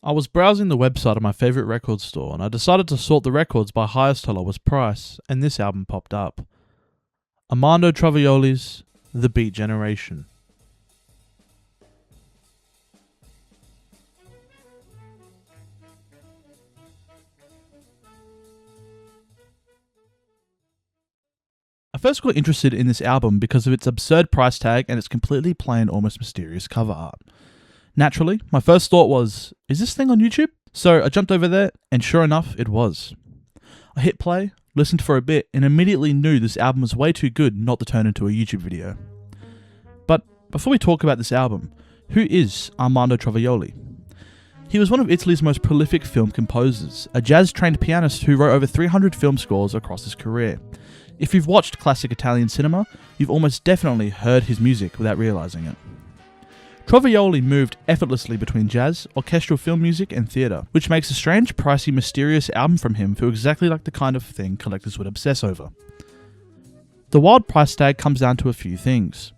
I was browsing the website of my favourite record store and I decided to sort the records by highest to lowest price, and this album popped up. Armando Trovajoli's The Beat Generation. I first got interested in this album because of its absurd price tag and its completely plain, almost mysterious cover art. Naturally, my first thought was, is this thing on YouTube? So I jumped over there, and sure enough, it was. I hit play, listened for a bit, and immediately knew this album was way too good not to turn into a YouTube video. But before we talk about this album, who is Armando Trovajoli? He was one of Italy's most prolific film composers, a jazz-trained pianist who wrote over 300 film scores across his career. If you've watched classic Italian cinema, you've almost definitely heard his music without realising it. Trovajoli moved effortlessly between jazz, orchestral film music, and theatre, which makes a strange, pricey, mysterious album from him feel exactly like the kind of thing collectors would obsess over. The wild price tag comes down to a few things.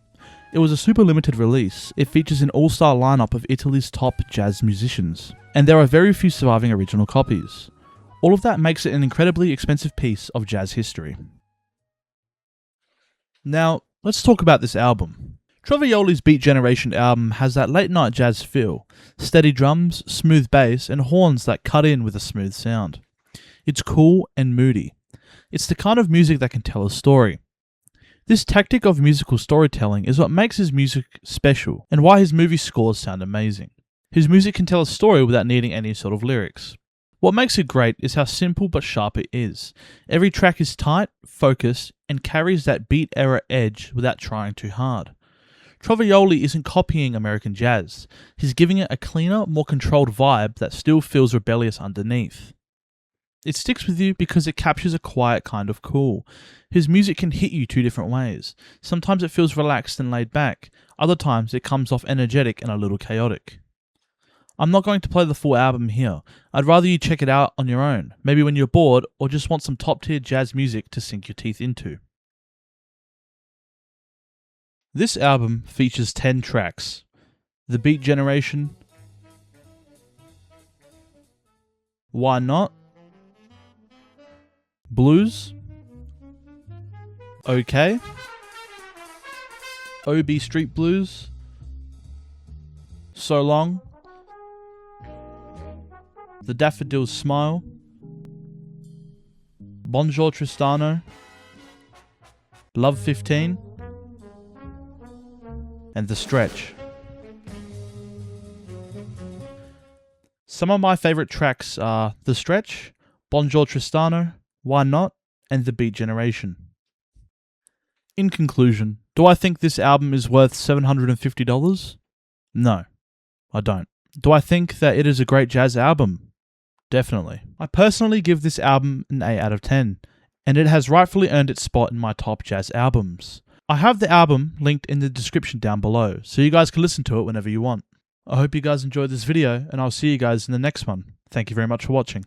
It was a super limited release, it features an all-star lineup of Italy's top jazz musicians, and there are very few surviving original copies. All of that makes it an incredibly expensive piece of jazz history. Now, let's talk about this album. Trovajoli's Beat Generation album has that late night jazz feel, steady drums, smooth bass, and horns that cut in with a smooth sound. It's cool and moody. It's the kind of music that can tell a story. This tactic of musical storytelling is what makes his music special, and why his movie scores sound amazing. His music can tell a story without needing any sort of lyrics. What makes it great is how simple but sharp it is. Every track is tight, focused, and carries that beat era edge without trying too hard. Trovajoli isn't copying American jazz. He's giving it a cleaner, more controlled vibe that still feels rebellious underneath. It sticks with you because it captures a quiet kind of cool. His music can hit you two different ways. Sometimes it feels relaxed and laid back. Other times it comes off energetic and a little chaotic. I'm not going to play the full album here. I'd rather you check it out on your own, maybe when you're bored or just want some top-tier jazz music to sink your teeth into. This album features 10 tracks. The Beat Generation, Why Not, Blues, Okay, OB Street Blues, So Long, The Daffodils Smile, Bonjour Tristano, Love 15, and The Stretch. Some of my favourite tracks are The Stretch, Bonjour Tristano, Why Not, and The Beat Generation. In conclusion, do I think this album is worth $750? No, I don't. Do I think that it is a great jazz album? Definitely. I personally give this album an 8 out of 10, and it has rightfully earned its spot in my top jazz albums. I have the album linked in the description down below, so you guys can listen to it whenever you want. I hope you guys enjoyed this video, and I'll see you guys in the next one. Thank you very much for watching.